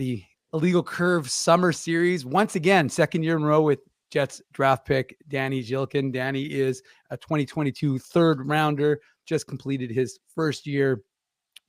the Illegal Curve Summer Series. Once again, second year in a row with Jets draft pick Danny Zhilkin. Danny is a 2022 third rounder, just completed his first year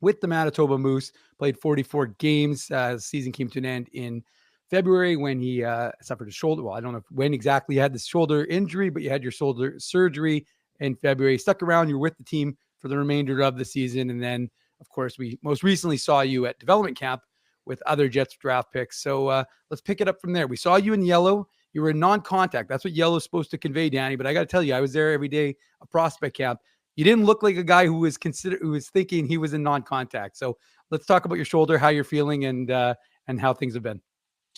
with the Manitoba Moose, played 44 games. The season came to an end in February when he suffered a shoulder. Well, I don't know when exactly you had the shoulder injury, but you had your shoulder surgery in February. Stuck around, you were with the team for the remainder of the season. And then, of course, we most recently saw you at development camp with other Jets draft picks. So let's pick it up from there. We saw you in yellow. You were in non-contact. That's what yellow is supposed to convey, Danny. But I got to tell you, I was there every day, a prospect camp. You didn't look like a guy who was thinking he was in non-contact. So let's talk about your shoulder, how you're feeling, and how things have been.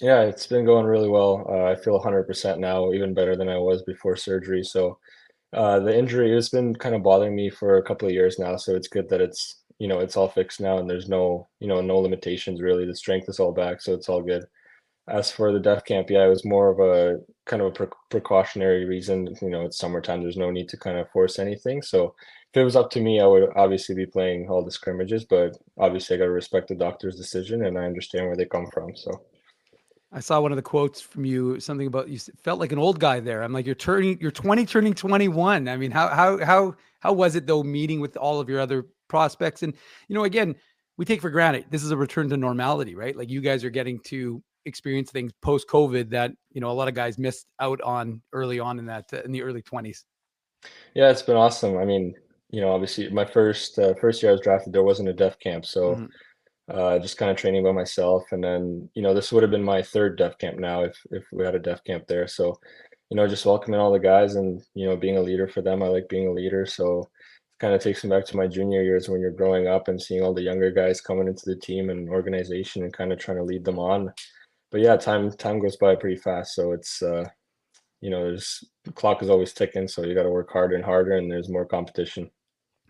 Yeah, it's been going really well. I feel 100% now, even better than I was before surgery. So the injury has been kind of bothering me for a couple of years now. So it's good that it's all fixed now and there's no limitations really. The strength is all back, so it's all good. As for the def camp, yeah, it was more of a kind of a precautionary reason. It's summertime. There's no need to kind of force anything. So if it was up to me, I would obviously be playing all the scrimmages, but obviously I got to respect the doctor's decision and I understand where they come from. So. I saw one of the quotes from you, something about you felt like an old guy there. I'm like, you're 20, turning 21. I mean, how was it though, meeting with all of your other prospects? And, again, we take for granted, this is a return to normality, right? Like you guys are getting to experience things post COVID that, a lot of guys missed out on early on in the early 20s. Yeah, it's been awesome. I mean, obviously my first year I was drafted, there wasn't a def camp. So Mhm. just kind of training by myself. And then, this would have been my third def camp now if we had a def camp there. So, just welcoming all the guys and, being a leader for them. I like being a leader. So it kind of takes me back to my junior years when you're growing up and seeing all the younger guys coming into the team and organization and kind of trying to lead them on. But yeah, time goes by pretty fast. So it's there's the clock is always ticking, so you got to work harder and harder, and there's more competition.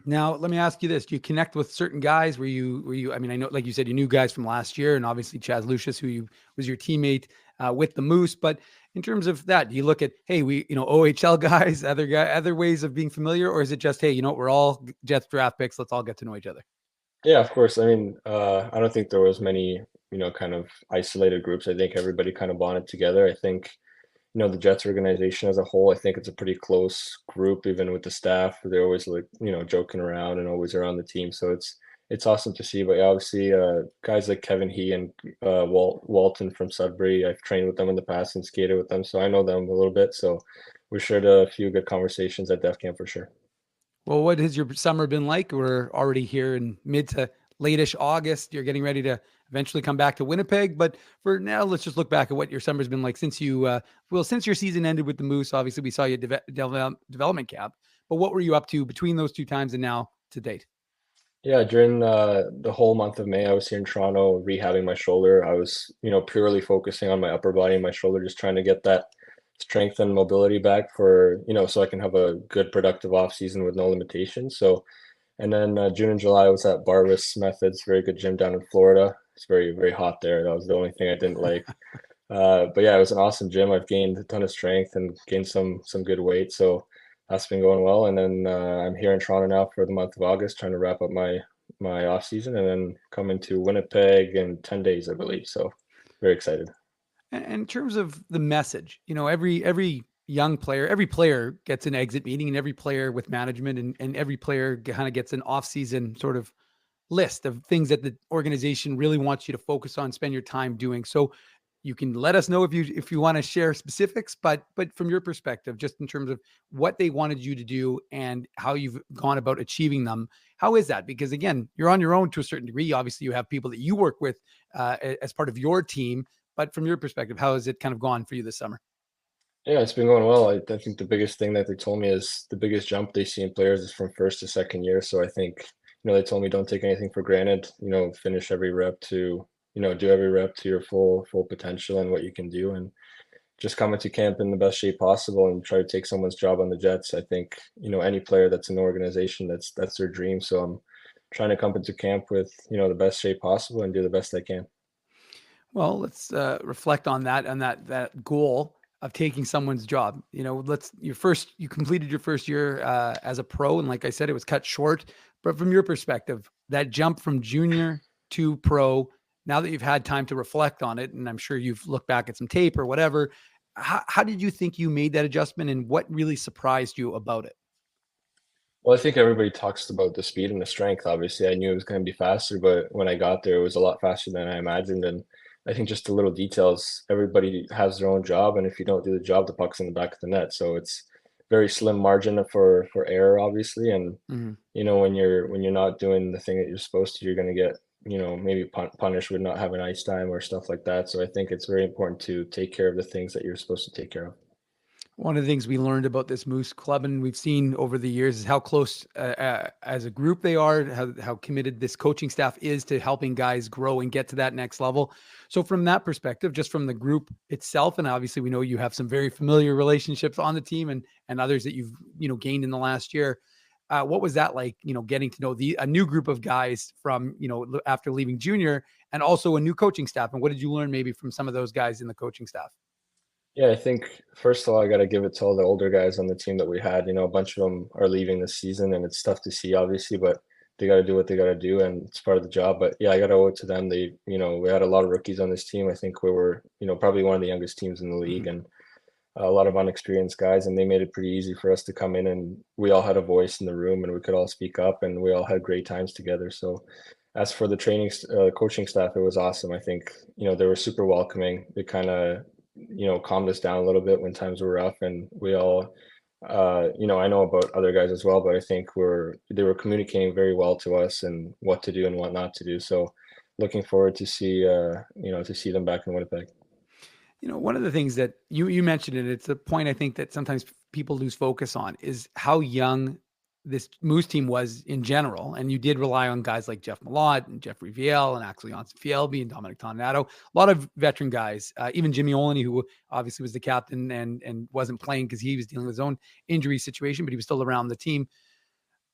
Now, let me ask you this. Do you connect with certain guys? I mean, I know, like you said, you knew guys from last year and obviously Chaz Lucius, was your teammate with the Moose. But in terms of that, do you look at, hey, OHL guys, other ways of being familiar, or is it just, hey, we're all Jets draft picks. Let's all get to know each other. Yeah, of course. I mean, I don't think there was many, kind of isolated groups. I think everybody kind of bonded together. I think, the Jets organization as a whole, I think it's a pretty close group, even with the staff. They're always like, joking around and always around the team. So it's awesome to see. But yeah, obviously, guys like Kevin He and Walton from Sudbury, I've trained with them in the past and skated with them, so I know them a little bit. So we shared a few good conversations at Def Camp for sure. Well, what has your summer been like? We're already here in mid to late-ish August. You're getting ready to eventually come back to Winnipeg. But for now, let's just look back at what your summer's been like since since your season ended with the Moose. Obviously, we saw you at development camp. But what were you up to between those two times and now to date? Yeah, during the whole month of May, I was here in Toronto rehabbing my shoulder. I was, purely focusing on my upper body and my shoulder, just trying to get that strength and mobility back for, so I can have a good productive off season with no limitations. So, and then June and July I was at Barvis Methods, very good gym down in Florida. It's very, very hot there. That was the only thing I didn't like. But yeah, it was an awesome gym. I've gained a ton of strength and gained some good weight. So that's been going well. And then I'm here in Toronto now for the month of August, trying to wrap up my off season and then coming to Winnipeg in 10 days, I believe. So very excited. And in terms of the message, every young player, every player gets an exit meeting, and every player with management and every player kind of gets an off-season sort of list of things that the organization really wants you to focus on, spend your time doing. So you can let us know if you want to share specifics, but from your perspective, just in terms of what they wanted you to do and how you've gone about achieving them, how is that? Because again, you're on your own to a certain degree. Obviously, you have people that you work with as part of your team, but from your perspective, how has it kind of gone for you this summer? Yeah, it's been going well. I think the biggest thing that they told me is the biggest jump they see in players is from first to second year. So I think, they told me don't take anything for granted, finish every rep to, do every rep to your full potential and what you can do. And just come into camp in the best shape possible and try to take someone's job on the Jets. I think, any player that's in the organization, that's their dream. So I'm trying to come into camp with, the best shape possible and do the best I can. Well, let's reflect on that goal of taking someone's job. You completed your first year as a pro, and like I said, it was cut short. But from your perspective, that jump from junior to pro, now that you've had time to reflect on it, and I'm sure you've looked back at some tape or whatever, how did you think you made that adjustment, and what really surprised you about it? Well, I think everybody talks about the speed and the strength. Obviously, I knew it was going to be faster, but when I got there, it was a lot faster than I imagined. And I think just the little details, everybody has their own job, and if you don't do the job, the puck's in the back of the net. So it's very slim margin for error, obviously. And Mhm. when you're not doing the thing that you're supposed to, you're going to get maybe punished with not having ice time or stuff like that. So I think it's very important to take care of the things that you're supposed to take care of. One of the things we learned about this Moose Club, and we've seen over the years, is how close as a group they are, how committed this coaching staff is to helping guys grow and get to that next level. So from that perspective, just from the group itself, and obviously we know you have some very familiar relationships on the team, and others that you've gained in the last year. What was that like? Getting to know a new group of guys from after leaving junior, and also a new coaching staff. And what did you learn maybe from some of those guys in the coaching staff? Yeah, I think first of all, I got to give it to all the older guys on the team that we had. A bunch of them are leaving this season, and it's tough to see, obviously, but they got to do what they got to do, and it's part of the job. But yeah, I got to owe it to them. We had a lot of rookies on this team. I think we were, probably one of the youngest teams in the league, Mhm. and a lot of unexperienced guys, and they made it pretty easy for us to come in, and we all had a voice in the room, and we could all speak up, and we all had great times together. So as for the coaching staff, it was awesome. I think, they were super welcoming. They kind of, calmed us down a little bit when times were rough, and we all, I know about other guys as well, but I think they were communicating very well to us and what to do and what not to do. So looking forward to see them back in Winnipeg. One of the things that you mentioned, and it's a point I think that sometimes people lose focus on, is how young this Moose team was in general. And you did rely on guys like Jeff Malott and Jeffrey Viel and Axel Jonsson-Fjällby and Dominic Toninato, a lot of veteran guys, even Jimmy Olney, who obviously was the captain and wasn't playing because he was dealing with his own injury situation, but he was still around the team.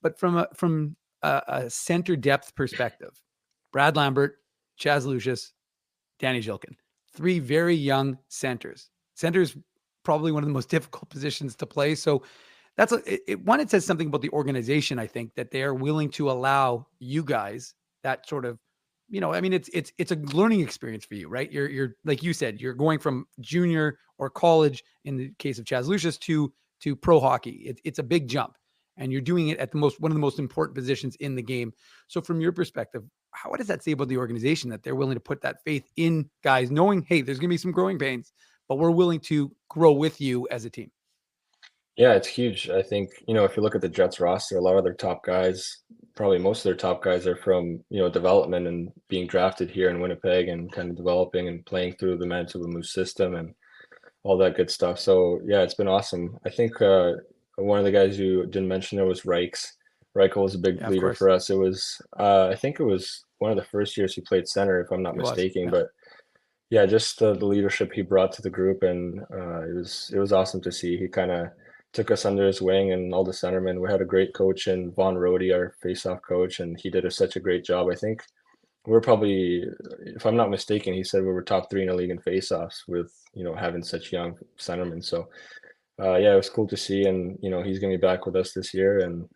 But from a center depth perspective, Brad Lambert, Chaz Lucius, Danny Zhilkin, three very young centers. Centers probably one of the most difficult positions to play. So it says something about the organization. I think that they are willing to allow you guys that sort of, I mean, it's a learning experience for you, right? You're like you said, you're going from junior or college in the case of Chaz Lucius to pro hockey. It's a big jump, and you're doing it at one of the most important positions in the game. So from your perspective, what does that say about the organization that they're willing to put that faith in guys, knowing, hey, there's going to be some growing pains, but we're willing to grow with you as a team? Yeah, it's huge. I think, if you look at the Jets roster, a lot of their top guys, probably most of their top guys are from, development and being drafted here in Winnipeg and kind of developing and playing through the Manitoba Moose system and all that good stuff. So yeah, it's been awesome. I think one of the guys you didn't mention there was Reichs. Reichel was a big Yeah, of leader course. for us. It was I think it was one of the first years he played center, if I'm not It was. mistaken. Yeah. But yeah, just the leadership he brought to the group, and it was awesome to see. He kind of took us under his wing, and all the centermen. We had a great coach in Vaughn Rohde, our faceoff coach, and he did such a great job. I think we're probably, if I'm not mistaken, he said we were top 3 in the league in faceoffs with having such young centermen. So yeah, it was cool to see, and he's gonna be back with us this year, and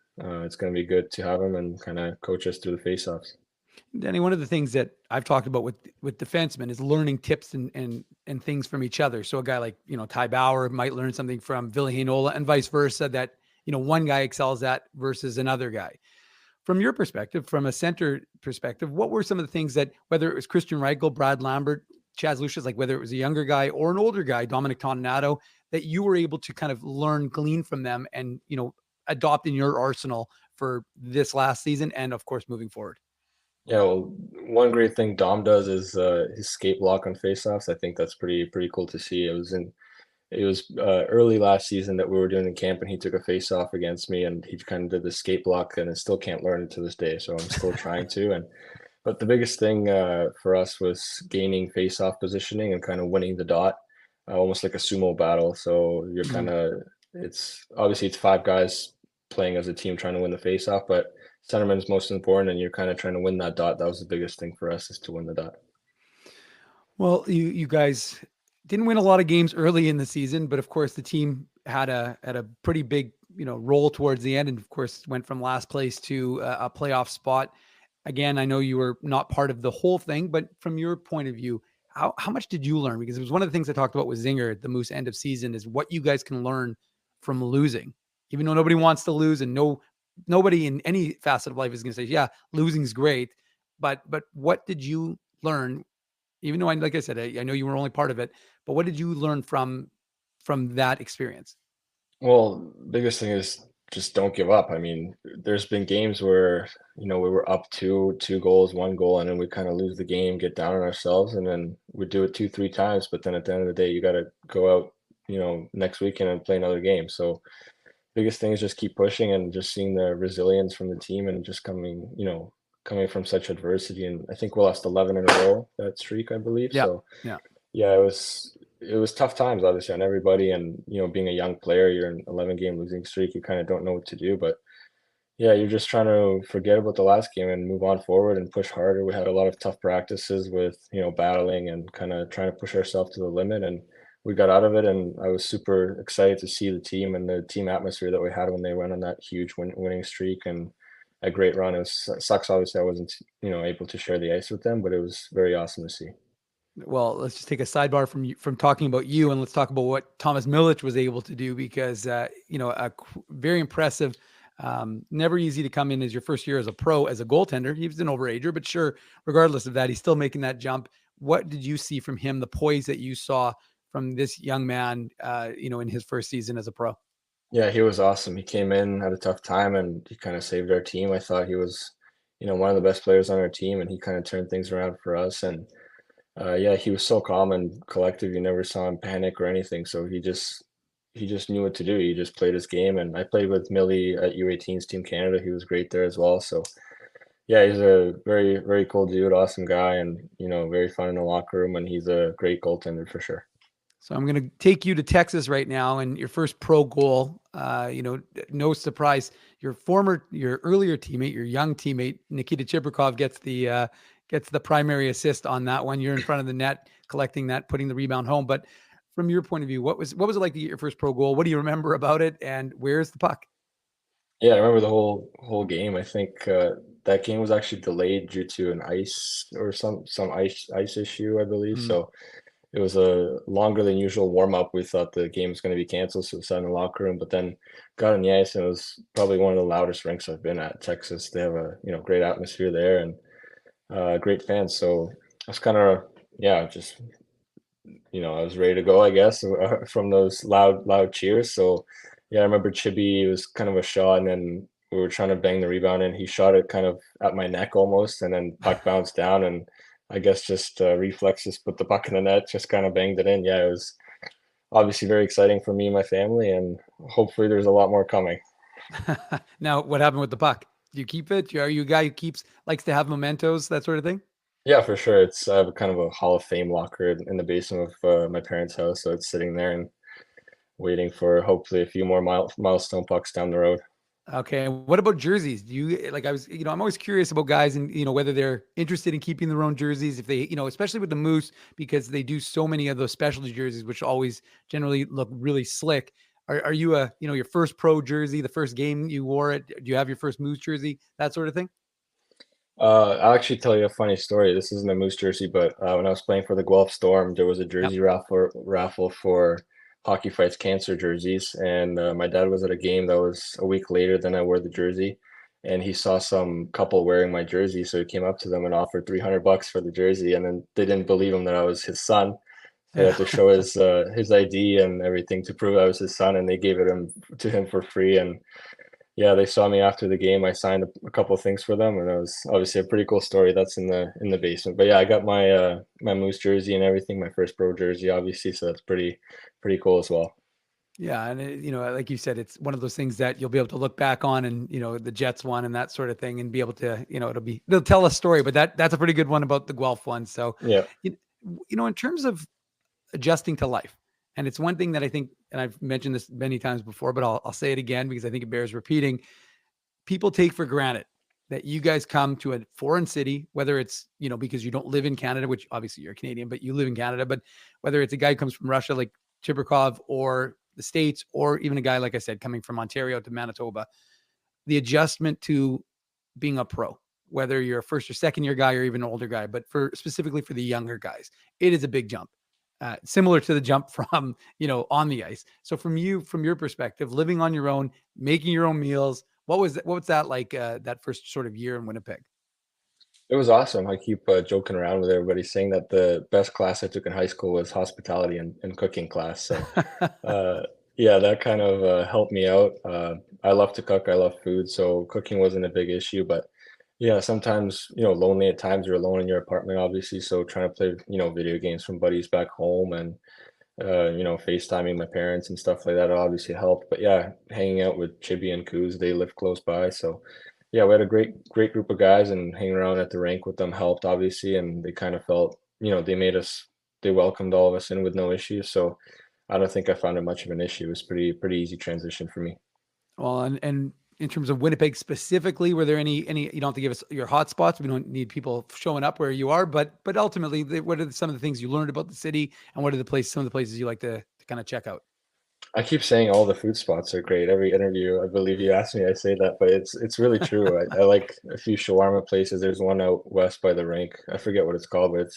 it's gonna be good to have him and kind of coach us through the faceoffs. Danny, one of the things that I've talked about with defensemen is learning tips and things from each other. So a guy like, Ty Bauer might learn something from Ville Heinola and vice versa, that, one guy excels at versus another guy. From your perspective, from a center perspective, what were some of the things that, whether it was Christian Reichel, Brad Lambert, Chaz Lucius, like whether it was a younger guy or an older guy, Dominic Toninato, that you were able to kind of glean from them and, adopt in your arsenal for this last season and of course moving forward? Yeah, well, one great thing Dom does is his skate block on faceoffs. I think that's pretty cool to see. It was early last season that we were doing in camp, and he took a face off against me, and he kind of did the skate block, and I still can't learn it to this day. So I'm still trying to. But the biggest thing for us was gaining face off positioning and kind of winning the dot, almost like a sumo battle. So you're kind Mhm. of it's 5 guys playing as a team trying to win the face off, but centerman's most important, and you're kind of trying to win that dot. That was the biggest thing for us, is to win the dot. Well, you guys didn't win a lot of games early in the season, but of course the team had a pretty big roll towards the end, and of course went from last place to a playoff spot. again, I know you were not part of the whole thing, but from your point of view, how much did you learn? Because it was one of the things I talked about with Zinger at the Moose end of season is what you guys can learn from losing, even though nobody wants to lose, and nobody in any facet of life is going to say, yeah, losing's great. But what did you learn? Even though like I said, I know you were only part of it, but what did you learn from that experience? Well, biggest thing is just don't give up. I mean, there's been games where, we were up two goals, one goal, and then we kind of lose the game, get down on ourselves, and then we do it two, three times. But then at the end of the day, you got to go out, next weekend and play another game. So biggest thing is just keep pushing and just seeing the resilience from the team and just coming from such adversity. And I think we lost 11 in a row, that streak, I believe. Yeah. So Yeah. yeah, it was tough times, obviously, on everybody. And, being a young player, you're in 11-game losing streak, you kind of don't know what to do. But yeah, you're just trying to forget about the last game and move on forward and push harder. We had a lot of tough practices with, battling and kind of trying to push ourselves to the limit. And we got out of it. And I was super excited to see the team and the team atmosphere that we had when they went on that huge winning streak and a great run. It sucks, obviously, I wasn't, able to share the ice with them, but it was very awesome to see. Well, let's just take a sidebar from talking about you, and let's talk about what Thomas Milic was able to do, because very impressive. Never easy to come in as your first year as a pro, as a goaltender. He was an overager, but sure, regardless of that, he's still making that jump. What did you see from him? The poise that you saw from this young man, in his first season as a pro? Yeah, he was awesome. He came in at a tough time and he kind of saved our team. I thought he was, one of the best players on our team, and he kind of turned things around for us. And yeah, he was so calm and collective. You never saw him panic or anything. So he just knew what to do. He just played his game. And I played with Millie at U18's Team Canada. He was great there as well. So yeah, he's a very, very cool dude, awesome guy, and very fun in the locker room. And he's a great goaltender for sure. So I'm going to take you to Texas right now, and your first pro goal. No surprise, your earlier teammate, your young teammate Nikita Chibrikov gets the primary assist on that one. You're in front of the net, collecting that, putting the rebound home. But from your point of view, what was it like to get your first pro goal? What do you remember about it, and where's the puck? Yeah, I remember the whole game. I think that game was actually delayed due to an ice or some ice issue, I believe. Mm. So it was a longer than usual warm up. We thought the game was going to be canceled, so we sat in the locker room. But then got on the ice, and it was probably one of the loudest rinks I've been at. Texas, they have a great atmosphere there and great fans. So I was kind of just I was ready to go, I guess, from those loud cheers. So yeah, I remember Chibi, it was kind of a shot, and then we were trying to bang the rebound, and he shot it kind of at my neck almost, and then puck bounced down, and I guess just reflexes put the puck in the net, just kind of banged it in. Yeah, it was obviously very exciting for me and my family, and hopefully there's a lot more coming. Now, what happened with the puck? Do you keep it? Are you a guy who likes to have mementos, that sort of thing? Yeah, for sure. I have kind of a Hall of Fame locker in the basement of my parents' house, so it's sitting there and waiting for hopefully a few more milestone pucks down the road. Okay. What about jerseys? Do you I'm always curious about guys and, whether they're interested in keeping their own jerseys, if they, especially with the Moose, because they do so many of those specialty jerseys, which always generally look really slick. Are you your first pro jersey, the first game you wore it? Do you have your first Moose jersey, that sort of thing? I'll actually tell you a funny story. This isn't a Moose jersey, but when I was playing for the Guelph Storm, there was a Yep. jersey raffle for Hockey Fights Cancer jerseys, and my dad was at a game that was a week later than I wore the jersey, and he saw some couple wearing my jersey, so he came up to them and offered $300 for the jersey, and then they didn't believe him that I was his son. So he had to show his ID and everything to prove I was his son, and they gave it to him for free. And yeah, they saw me after the game. I signed a couple of things for them, and it was obviously a pretty cool story. That's in the basement. But yeah, I got my Moose jersey and everything, my first pro jersey, obviously. So that's pretty cool as well. Yeah. And, like you said, it's one of those things that you'll be able to look back on and, the Jets one and that sort of thing, and be able to, they'll tell a story, but that's a pretty good one about the Guelph one. So, Yeah. in terms of adjusting to life, and it's one thing that I think, and I've mentioned this many times before, but I'll say it again because I think it bears repeating. People take for granted that you guys come to a foreign city, whether it's, because you don't live in Canada, which obviously you're Canadian, but you live in Canada, but whether it's a guy who comes from Russia, like Chibrikov, or the States, or even a guy, like I said, coming from Ontario to Manitoba, the adjustment to being a pro. whether you're a first or second year guy or even an older guy, but specifically for the younger guys, it is a big jump. Similar to the jump from, on the ice. So from your perspective, living on your own, making your own meals, what was that like, that first sort of year in Winnipeg? It was awesome. I keep joking around with everybody saying that the best class I took in high school was hospitality and cooking class. So, uh, yeah, that kind of helped me out. I love to cook. I love food, so cooking wasn't a big issue. But yeah, sometimes lonely at times. You're alone in your apartment, obviously. So trying to play video games from buddies back home and FaceTiming my parents and stuff like that obviously helped. But yeah, hanging out with Chibi and Kuz, they live close by, so yeah, we had a great group of guys, and hanging around at the rink with them helped obviously, and they kind of felt, they welcomed all of us in with no issues. So I don't think I found it much of an issue. It was pretty easy transition for me. Well, and in terms of Winnipeg specifically, were there any, you don't have to give us your hot spots. We don't need people showing up where you are, but ultimately, what are some of the things you learned about the city, and what are some of the places you like to kind of check out? I keep saying all the food spots are great. Every interview, I believe you asked me, I say that, but it's really true. I like a few shawarma places. There's one out west by the rink. I forget what it's called, but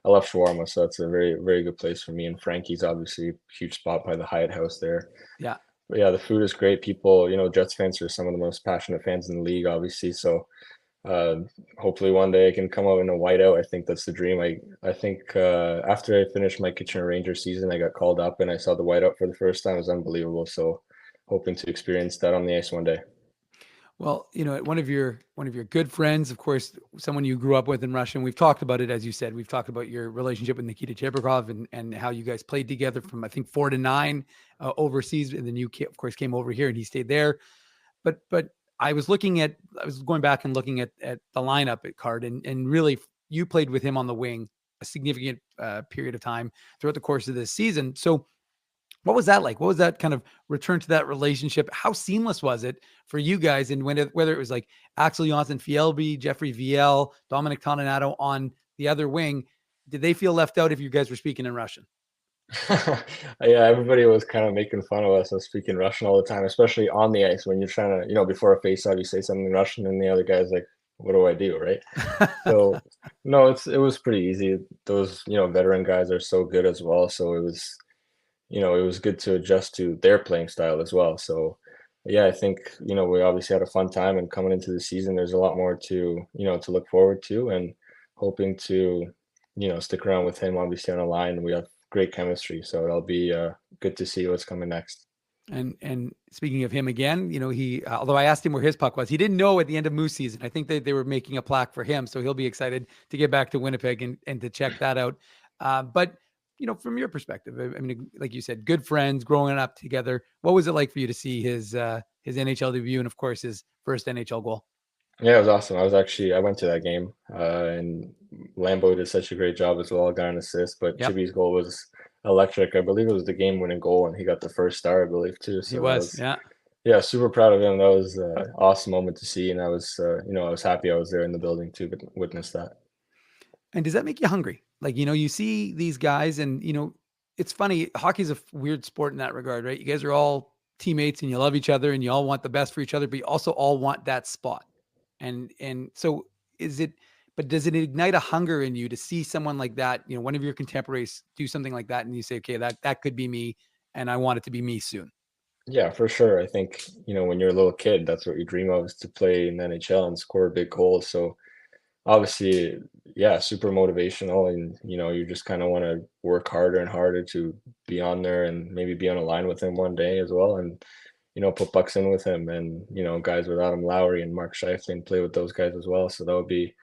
I love shawarma, so it's a very, very good place for me. And Frankie's obviously a huge spot by the Hyatt House there. Yeah. But yeah, the food is great. People, Jets fans are some of the most passionate fans in the league, obviously. So uh, hopefully one day I can come out in a whiteout. I think that's the dream. I think after I finished my Kitchener Rangers season, I got called up and I saw the whiteout for the first time. It was unbelievable. So hoping to experience that on the ice one day. Well, one of your good friends, of course, someone you grew up with in Russia, and we've talked about it, as you said, we've talked about your relationship with Nikita Chebrikov, and how you guys played together from, I think, 4 to 9 overseas, and then you, of course, came over here and he stayed there. But I was going back and looking at the lineup at card, and really you played with him on the wing a significant period of time throughout the course of this season. So what was that like? What was that kind of return to that relationship? How seamless was it for you guys? And whether it was like Axel Jonsson Fjellby, Jeffrey Viel, Dominic Toninato on the other wing, did they feel left out if you guys were speaking in Russian? Yeah, everybody was kind of making fun of us speaking Russian all the time, especially on the ice when you're trying to, before a face-off, you say something in Russian and the other guy's like, what do I do, right? So no, it was pretty easy. Those, veteran guys are so good as well. So it was good to adjust to their playing style as well. So yeah, I think, we obviously had a fun time, and coming into the season, there's a lot more to look forward to, and hoping to, stick around with him obviously on a line. We have great chemistry, so it'll be good to see what's coming next. And speaking of him again, he, although I asked him where his puck was, he didn't know at the end of Moose season. I think that they were making a plaque for him, so he'll be excited to get back to Winnipeg and to check that out. But from your perspective, I mean, like you said, good friends growing up together. What was it like for you to see his NHL debut and, of course, his first NHL goal? Yeah, it was awesome. I went to that game, and Lambo did such a great job as well, got an assist, but Yep, Chibi's goal was electric. I believe it was the game-winning goal, and he got the first star, I believe, too. he So that was. was, Yeah. yeah, super proud of him. That was an awesome moment to see, and I was, I was happy I was there in the building to witness that. And does that make you hungry? Like, you see these guys, and, it's funny. Hockey's a weird sport in that regard, right? You guys are all teammates and you love each other and you all want the best for each other, but you also all want that spot. And so is it, but does it ignite a hunger in you to see someone like that, one of your contemporaries do something like that, and you say, okay, that could be me, and I want it to be me soon. Yeah, for sure. I think, when you're a little kid, that's what you dream of, is to play in the NHL and score big goals. So obviously, yeah, super motivational, and you just kind of want to work harder and harder to be on there and maybe be on a line with him one day as well, and put bucks in with him, and guys with Adam Lowry and Mark Scheifele, play with those guys as well. So that would be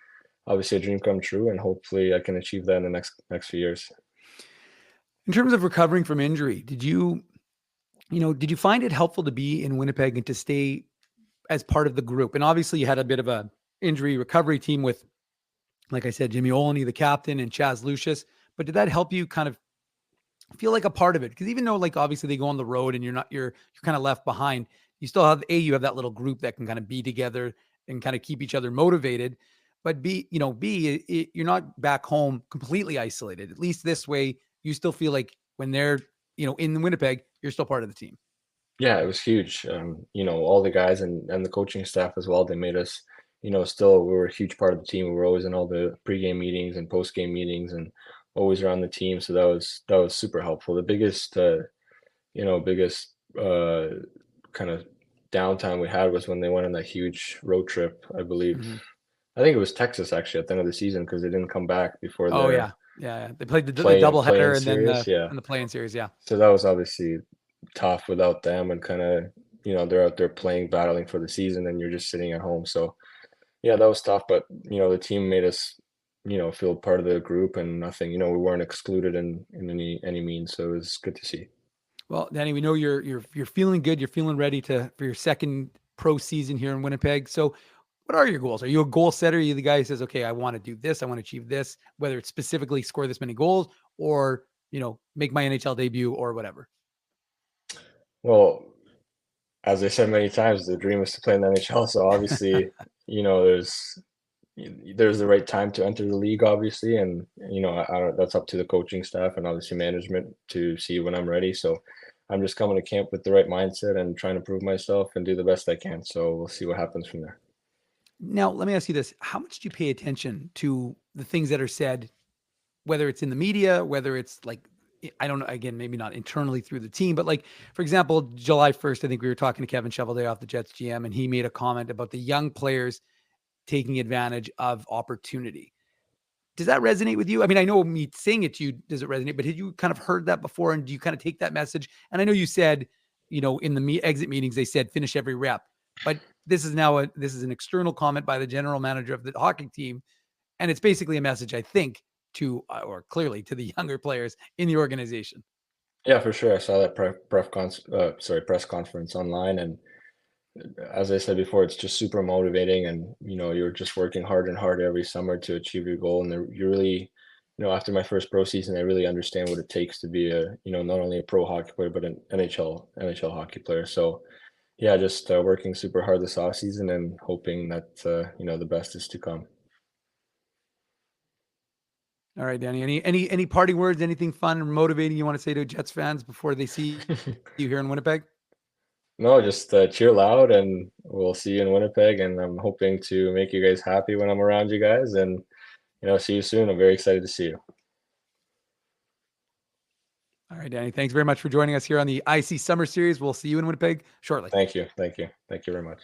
obviously a dream come true, and hopefully I can achieve that in the next few years. In terms of recovering from injury, did you find it helpful to be in Winnipeg and to stay as part of the group? And obviously you had a bit of a injury recovery team with, like I said, Jimmy Olney, the captain, and Chaz Lucius. But did that help you kind of feel like a part of it? Because even though, like, obviously they go on the road and you're kind of left behind, you still have you have that little group that can kind of be together and kind of keep each other motivated. But you're not back home completely isolated. At least this way, you still feel like when they're in Winnipeg, you're still part of the team. Yeah, it was huge. All the guys and the coaching staff as well, they made us, still we were a huge part of the team. We were always in all the pregame meetings and postgame meetings and always around the team. So that was super helpful. The biggest kind of downtime we had was when they went on that huge road trip, I believe. Mhm. I think it was Texas actually at the end of the season because they didn't come back before Oh the yeah. Yeah. They played the play-in doubleheader and then series. Yeah. the play-in series. Yeah. So that was obviously tough without them and kind of, they're out there playing, battling for the season and you're just sitting at home. So yeah, that was tough, but the team made us, feel part of the group and nothing, we weren't excluded in any means. So it was good to see. Well, Danny, we know you're feeling good. You're feeling ready for your second pro season here in Winnipeg. So, what are your goals? Are you a goal setter? Are you the guy who says, "Okay, I want to do this. I want to achieve this," whether it's specifically score this many goals or make my NHL debut or whatever? Well, as I said many times, the dream is to play in the NHL. So obviously, you know, there's there's the right time to enter the league, obviously, and I don't. That's up to the coaching staff and obviously management to see when I'm ready. So I'm just coming to camp with the right mindset and trying to prove myself and do the best I can. So we'll see what happens from there. Now, let me ask you this: how much do you pay attention to the things that are said, whether it's in the media, whether it's like, I don't know, again, maybe not internally through the team, but like, for example, July 1st, I think we were talking to Kevin Cheveldayoff off the Jets GM, and he made a comment about the young players taking advantage of opportunity. Does that resonate with you? I mean, I know me saying it to you, does it resonate? But had you kind of heard that before? And do you kind of take that message? And I know you said, in the exit meetings, they said finish every rep. But this is an external comment by the general manager of the hockey team. And it's basically a message, I think, or clearly to the younger players in the organization. Yeah, for sure. I saw that press conference online, and as I said before, it's just super motivating, and you're just working hard and hard every summer to achieve your goal. And you really, after my first pro season, I really understand what it takes to be not only a pro hockey player but an NHL hockey player. So yeah, just working super hard this off season and hoping that the best is to come. All right, Danny. Any parting words, anything fun or motivating you want to say to Jets fans before they see you here in Winnipeg? No, just cheer loud, and we'll see you in Winnipeg. And I'm hoping to make you guys happy when I'm around you guys. And see you soon. I'm very excited to see you. All right, Danny. Thanks very much for joining us here on the IC Summer Series. We'll see you in Winnipeg shortly. Thank you. Thank you. Thank you very much.